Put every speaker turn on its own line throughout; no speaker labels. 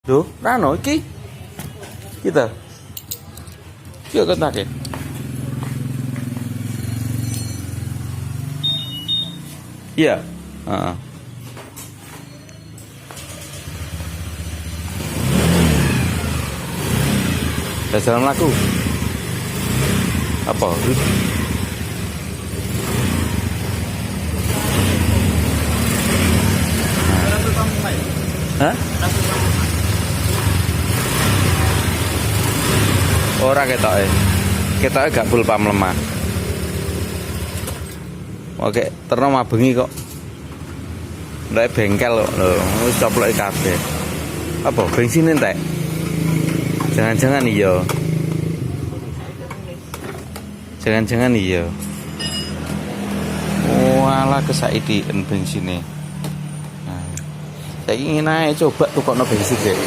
Lho, rano iki. Kita. Iki kok ketake. Iya. Heeh. Jalan laku. Apa? Hah? Ora ketoke. Ketoke gak full pam lemah. Oke, terno mabengi kok. Ndak bengkel kok lho, wis coploke kabeh. Apa bensin entek? Jangan-jangan iya. Jangan-jangan iya. Walah kesaidian bensine. Saya ingin naik coba tukokno bensin deh.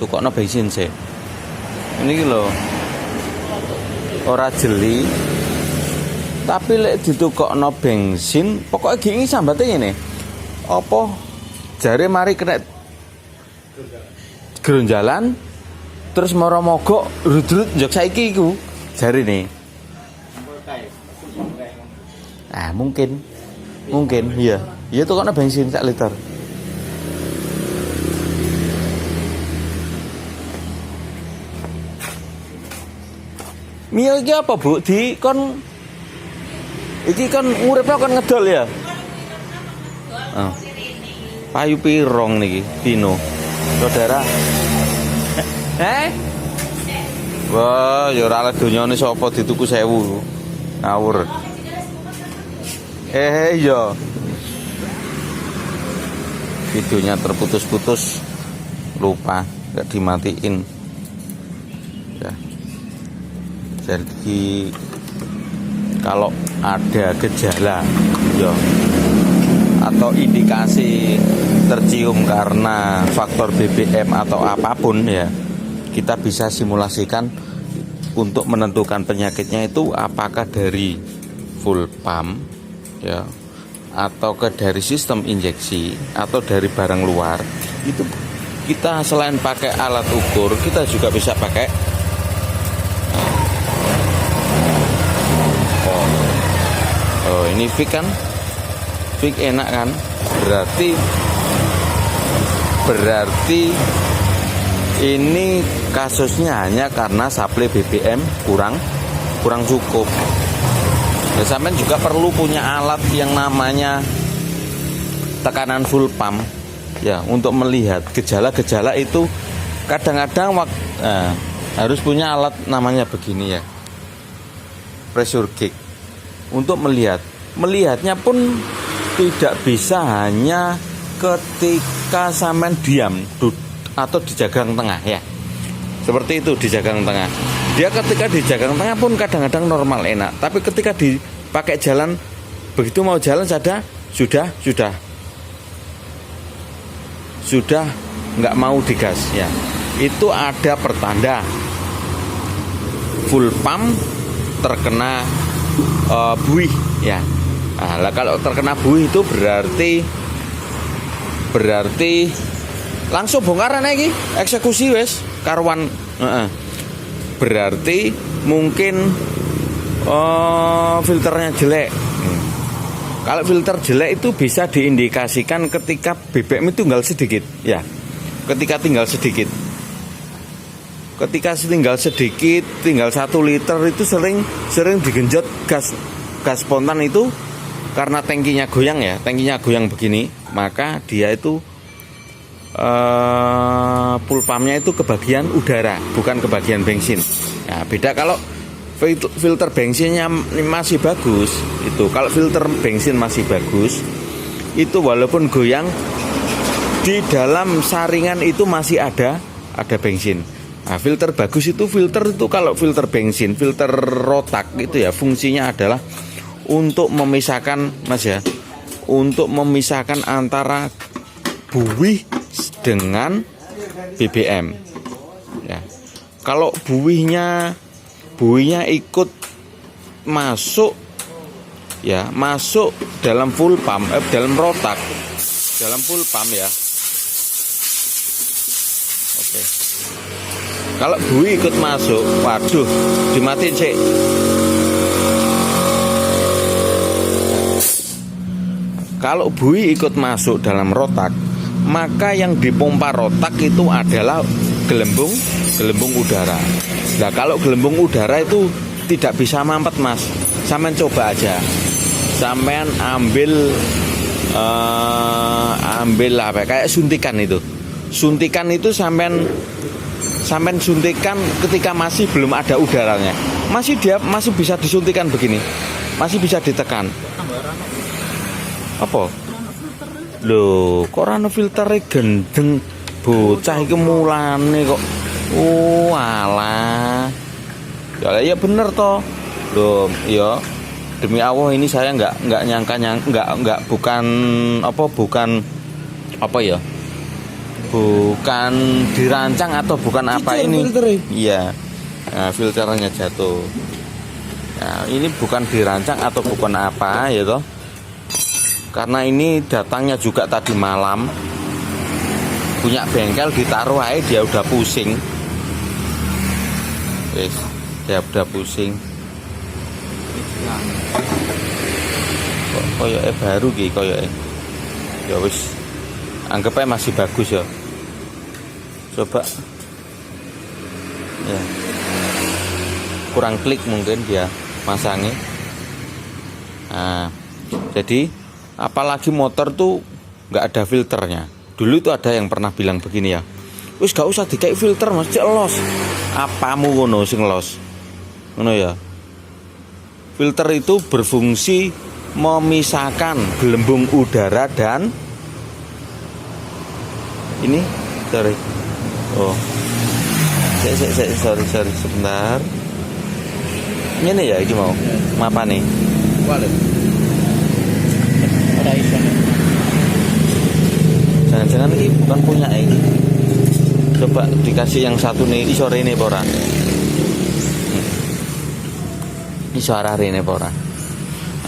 Tukokno bensin sih. Ini lho. Ora jeli. Tapi lek ditukokno bensin, pokoknya gini sambate ngene. Apa jare mari kena geronjalan terus mara mogok rudrut njok saiki iku jarine. Mungkin iya. Iya tukokno bensin 1 liter. Mio iki apa, Bu? Di kon iki kon uripnya kon ngedol ya? Oh. Payu pirong niki, Pino. Saudara. Wah, ya ora le donyane sapa dituku 1000. Ngawur. Iya. Videonya terputus-putus. Lupa, enggak dimatiin. Ya. Jadi kalau ada gejala ya atau indikasi tercium karena faktor BBM atau apapun ya, kita bisa simulasikan untuk menentukan penyakitnya itu apakah dari full pump ya, atau dari sistem injeksi atau dari barang luar. Itu kita selain pakai alat ukur, kita juga bisa pakai ini fix kan, fix enak kan, berarti ini kasusnya hanya karena suplai BBM kurang cukup. Ya, sampean juga perlu punya alat yang namanya tekanan full pump ya, untuk melihat gejala-gejala itu. Kadang-kadang harus punya alat namanya begini ya, pressure gauge, untuk melihatnya pun tidak bisa hanya ketika sampean diam atau di jagang tengah ya. Seperti itu di jagang tengah. Dia ketika di jagang tengah pun kadang-kadang normal enak, tapi ketika dipakai jalan, begitu mau jalan saja sudah nggak mau digas ya. Itu ada pertanda full pump terkena buih ya. Nah, kalau terkena buih itu berarti langsung bongkaran lagi, eksekusi wes karuan. Berarti mungkin filternya jelek. Kalau filter jelek itu bisa diindikasikan ketika BBM itu tinggal sedikit ya. Ketika tinggal sedikit, tinggal 1 liter itu sering digenjot gas spontan itu karena tangkinya goyang begini, maka dia itu full pumpnya itu ke bagian udara, bukan ke bagian bensin. Nah, beda kalau filter bensinnya masih bagus. Itu kalau filter bensin masih bagus, itu walaupun goyang, di dalam saringan itu masih ada bensin. Nah, filter bagus itu kalau filter bensin, filter rotak itu ya, fungsinya adalah untuk memisahkan untuk memisahkan antara buih dengan BBM ya. Kalau buihnya ikut masuk dalam full pump, dalam rotak, dalam full pump ya, Kalau bui ikut masuk, waduh, dimatiin sih. Kalau bui ikut masuk dalam rotak, maka yang dipompa rotak itu adalah gelembung udara. Nah, kalau gelembung udara itu tidak bisa mampet, Mas. Sampean coba aja. Sampean ambil apa? Kayak suntikan itu. Suntikan itu sampean suntikan ketika masih belum ada udaranya. Masih bisa disuntikan begini. Masih bisa ditekan. Apa? Loh, kok ora filtere gendeng bocah iki mulane kok. Oh, alah. Ya bener toh. Loh, ya demi Allah ini saya nggak nyangka bukan dirancang atau bukan apa ini. Iya. Nah, filternya jatuh. Nah, ini bukan dirancang atau bukan apa ya toh. Karena ini datangnya juga tadi malam. Punya bengkel ditaruh aja dia udah pusing. Wes, dia udah pusing. Kok koyoke baru ki koyoke. Ya wis. Anggap aja masih bagus ya. Coba. Ya. Kurang klik mungkin dia masangnya. Nah, jadi apalagi motor tuh nggak ada filternya. Dulu itu ada yang pernah bilang begini ya. Wis gak usah dikai filter Mas, cek los. Apamu ngono sing los? Ngono ya. Filter itu berfungsi memisahkan gelembung udara dan ini sorry. Oh. Sorry sebentar. Ini ya iki mau. Apa nih? Jangan-jangan ini bukan punya ini. Coba dikasih yang satu nih, ini sore ini pora. Ini suara ini pora.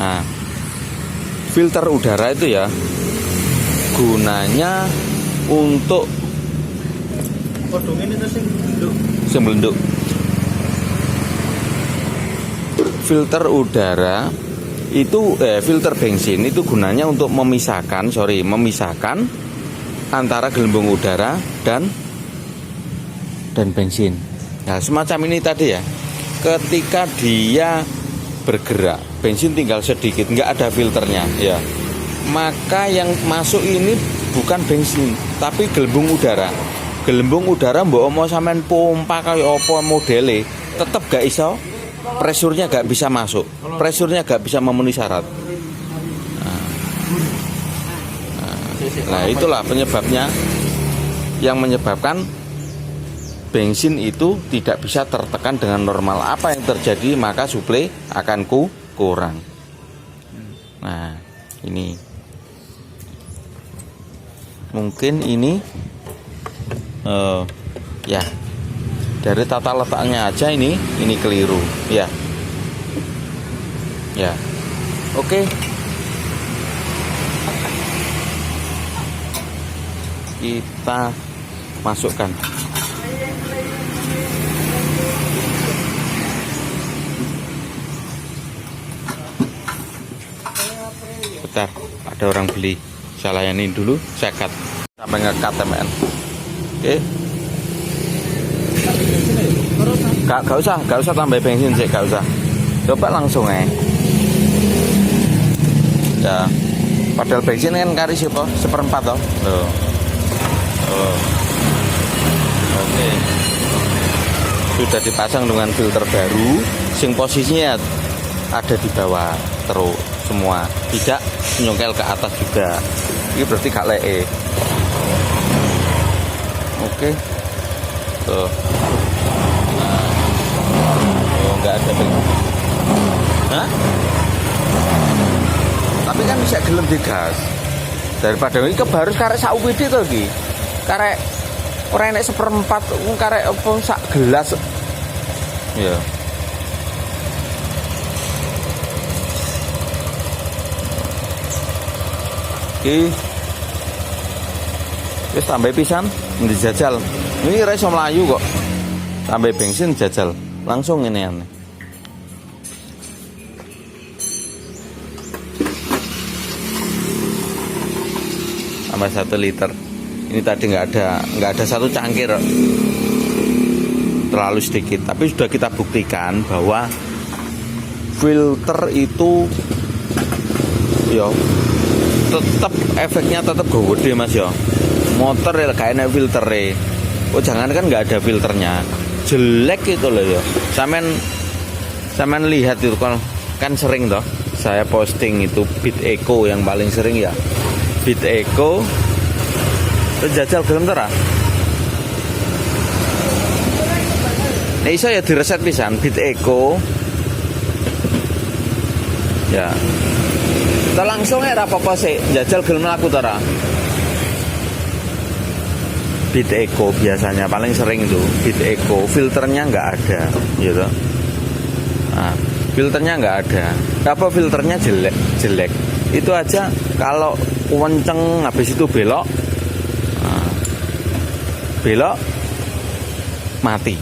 Nah, filter udara itu ya gunanya untuk sing belenduk. Filter udara itu filter bensin itu gunanya untuk memisahkan antara gelembung udara dan bensin. Nah, semacam ini tadi ya. Ketika dia bergerak, bensin tinggal sedikit, nggak ada filternya ya. Maka yang masuk ini bukan bensin, tapi gelembung udara. Gelembung udara mbok mau sampean pompa kayak apa modele, tetap gak iso. Presurnya gak bisa masuk. Presurnya gak bisa memenuhi syarat. Nah, itulah penyebabnya yang menyebabkan bensin itu tidak bisa tertekan dengan normal. Apa yang terjadi? Maka suplai akan kurang. Nah, ini mungkin ini ya dari tata letaknya aja ini keliru ya. Oke. Kita masukkan. Bentar, ada orang beli. Saya layanin dulu, saya cut sampai nge-cut teman. Oke. Gak usah tambah bensin sih, gak usah. Coba langsung ya. Padahal bensin kan kari siapa? 1/4 toh. Oke. Sudah dipasang dengan filter baru, sing posisinya ada di bawah terus semua, tidak nyongkel ke atas juga. Ini berarti gak lee. Oke. Tuh. Enggak ada bensin. Hah? Tapi kan bisa gelem digas. Daripada ini kebarus karek sak UPD to iki. Karek ora enek 1/4 karek apa sak gelas. Ya. Oke. Wis tambah pisan, dijajal. Ini iso melayu kok. Sampai bensin jajal langsung ini aneh. Tambah 1 liter. Ini tadi nggak ada 1 cangkir, terlalu sedikit. Tapi sudah kita buktikan bahwa filter itu yo tetap efeknya tetap gede mas yo. Motor ya kayaknya filternya. Oh jangan kan nggak ada filternya, jelek itu loh ya. Samen lihat itu kan sering toh saya posting itu Beat Eco yang paling sering ya. Beat Eco jajal gelem tera. Nah iso ya direset pisan Beat Eco. Ya. Kita langsung ya apa-apa sih jajal gelem laku tera. Beat Eco biasanya paling sering itu Beat Eco, filternya nggak ada gitu. Nah, filternya nggak ada. Apa filternya jelek itu aja. Kalau kenceng habis itu belok, nah, belok mati.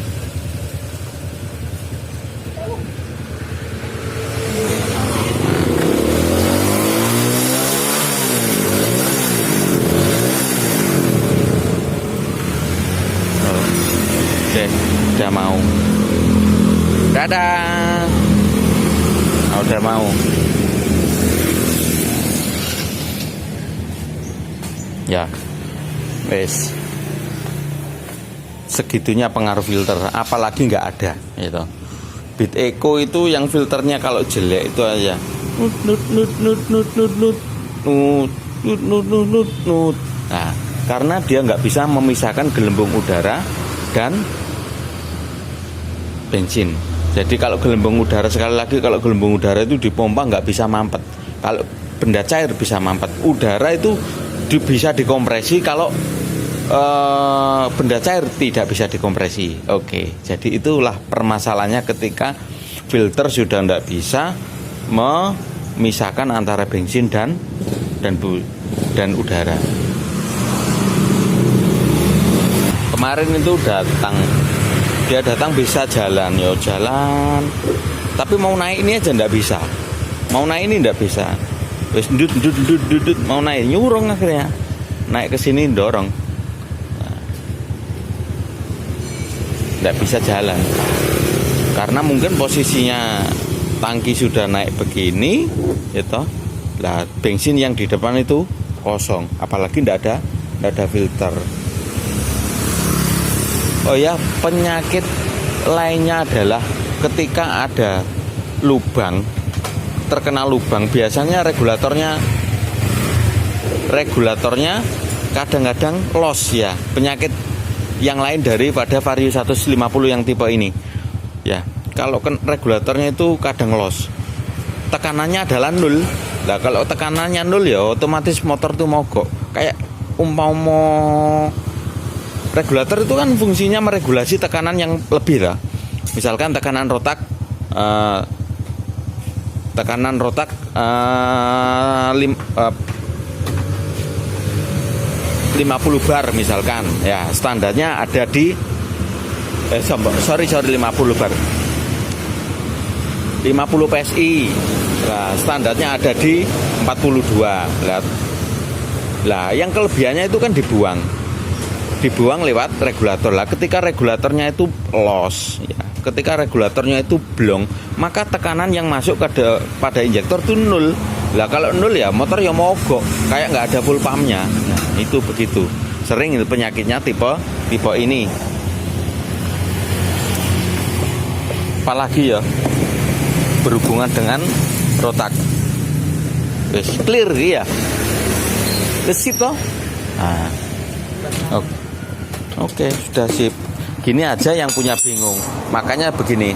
Oke, udah mau. Dadah. Oh, udah mau. Ya, wes. Segitunya pengaruh filter. Apalagi nggak ada, gitu. Beat Eco itu yang filternya kalau jelek itu aja. Nut. Nah, karena dia nggak bisa memisahkan gelembung udara dan bensin. Jadi kalau gelembung udara, sekali lagi kalau gelembung udara itu dipompa nggak bisa mampet. Kalau benda cair bisa mampet. Udara itu bisa dikompresi, kalau benda cair tidak bisa dikompresi. Oke, jadi itulah permasalahannya ketika filter sudah tidak bisa memisahkan antara bensin dan udara. Kemarin itu dia datang bisa jalan, tapi mau naik ini aja ndak bisa. Mau naik ini ndak bisa. Wes ndut mau naik nyurung, akhirnya naik ke sini dorong. Ndak bisa jalan. Karena mungkin posisinya tangki sudah naik begini, gitu. Lah bensin yang di depan itu kosong, apalagi ndak ada filter. Oh ya, penyakit lainnya adalah ketika ada lubang, terkena lubang, biasanya regulatornya kadang-kadang los ya. Penyakit yang lain daripada Vario 150 yang tipe ini. Ya, kalau regulatornya itu kadang los. Tekanannya adalah 0. Nah, kalau tekanannya 0 ya otomatis motor tuh mogok. Kayak umpama regulator itu kan fungsinya meregulasi tekanan yang lebih lah. Misalkan tekanan rotak 50 bar misalkan. Ya, standarnya ada di 50 bar. 50 PSI. Nah, standarnya ada di 42. Lah, yang kelebihannya itu kan dibuang lewat regulator. Lah ketika regulatornya itu los ya, ketika regulatornya itu blong, maka tekanan yang masuk pada injektor itu 0. Lah kalau 0 ya motor ya mogok, kayak nggak ada full pumpnya. Nah itu begitu sering itu penyakitnya tipe ini. Apalagi ya berhubungan dengan rotak. Wes clear ya, sip toh. Nah, Oke, sudah sip. Gini aja yang punya bingung. Makanya begini.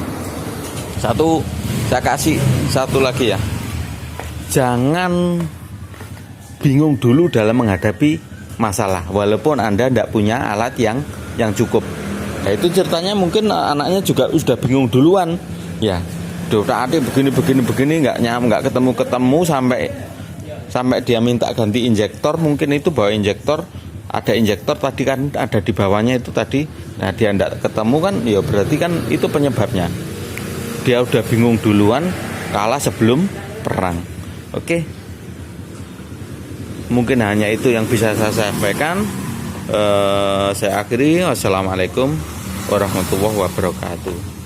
Saya kasih satu lagi ya. Jangan bingung dulu dalam menghadapi masalah, walaupun Anda tidak punya alat yang cukup. Nah, itu ceritanya mungkin anaknya juga sudah bingung duluan. Ya, dokter begini nggak ketemu sampai dia minta ganti injektor. Mungkin itu bawa injektor ada injektor tadi kan ada di bawahnya itu tadi. Nah dia tidak ketemu kan, ya berarti kan itu penyebabnya. Dia udah bingung duluan, kalah sebelum perang. Oke, mungkin hanya itu yang bisa saya sampaikan. Saya akhiri. Wassalamualaikum warahmatullahi wabarakatuh.